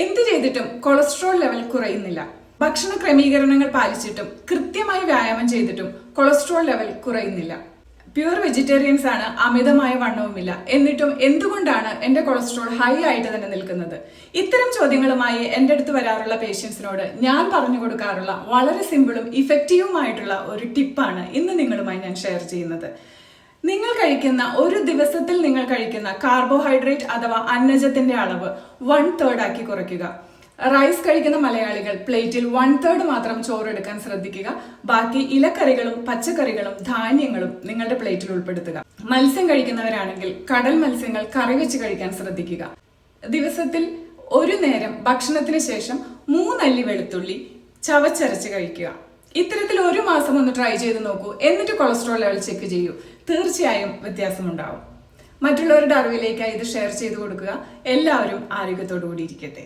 എന്ത് ചെയ്തിട്ടും cholesterol level കുറയുന്നില്ല. ഭക്ഷണ ക്രമീകരണങ്ങൾ പാലിച്ചിട്ടും കൃത്യമായി വ്യായാമം ചെയ്തിട്ടും കൊളസ്ട്രോൾ ലെവൽ കുറയുന്നില്ല. പ്യൂർ വെജിറ്റേറിയൻസ് ആണ്, അമിതമായ വണ്ണവുമില്ല. എന്നിട്ടും എന്തുകൊണ്ടാണ് എന്റെ കൊളസ്ട്രോൾ ഹൈ ആയിട്ട് തന്നെ നിൽക്കുന്നത്? ഇത്തരം ചോദ്യങ്ങളുമായി എൻ്റെ അടുത്ത് വരാറുള്ള പേഷ്യൻസിനോട് ഞാൻ പറഞ്ഞു കൊടുക്കാറുള്ള വളരെ സിമ്പിളും ഇഫക്റ്റീവുമായിട്ടുള്ള ഒരു ടിപ്പാണ് ഇന്ന് നിങ്ങളുമായി ഞാൻ ഷെയർ ചെയ്യുന്നത്. ഒരു ദിവസത്തിൽ നിങ്ങൾ കഴിക്കുന്ന കാർബോഹൈഡ്രേറ്റ് അഥവാ അന്നജത്തിന്റെ അളവ് 1/3 ആക്കി കുറയ്ക്കുക. റൈസ് കഴിക്കുന്ന മലയാളികൾ പ്ലേറ്റിൽ 1/3 മാത്രം ചോറെടുക്കാൻ ശ്രദ്ധിക്കുക. ബാക്കി ഇലക്കറികളും പച്ചക്കറികളും ധാന്യങ്ങളും നിങ്ങളുടെ പ്ലേറ്റിൽ ഉൾപ്പെടുത്തുക. മത്സ്യം കഴിക്കുന്നവരാണെങ്കിൽ കടൽ മത്സ്യങ്ങൾ കറി വെച്ച് കഴിക്കാൻ ശ്രദ്ധിക്കുക. ദിവസത്തിൽ ഒരു നേരം ഭക്ഷണത്തിന് ശേഷം 3 അല്ലി വെളുത്തുള്ളി ചവച്ചരച്ച് കഴിക്കുക. ഇത്തരത്തിൽ ഒരു മാസം ഒന്ന് ട്രൈ ചെയ്ത് നോക്കൂ. എന്നിട്ട് കൊളസ്ട്രോൾ ലെവൽ ചെക്ക് ചെയ്യൂ. തീർച്ചയായും വ്യത്യാസമുണ്ടാവും. മറ്റുള്ളവരുടെ അറിവിലേക്കായി ഇത് ഷെയർ ചെയ്ത് കൊടുക്കുക. എല്ലാവരും ആരോഗ്യത്തോടു കൂടി ഇരിക്കട്ടെ.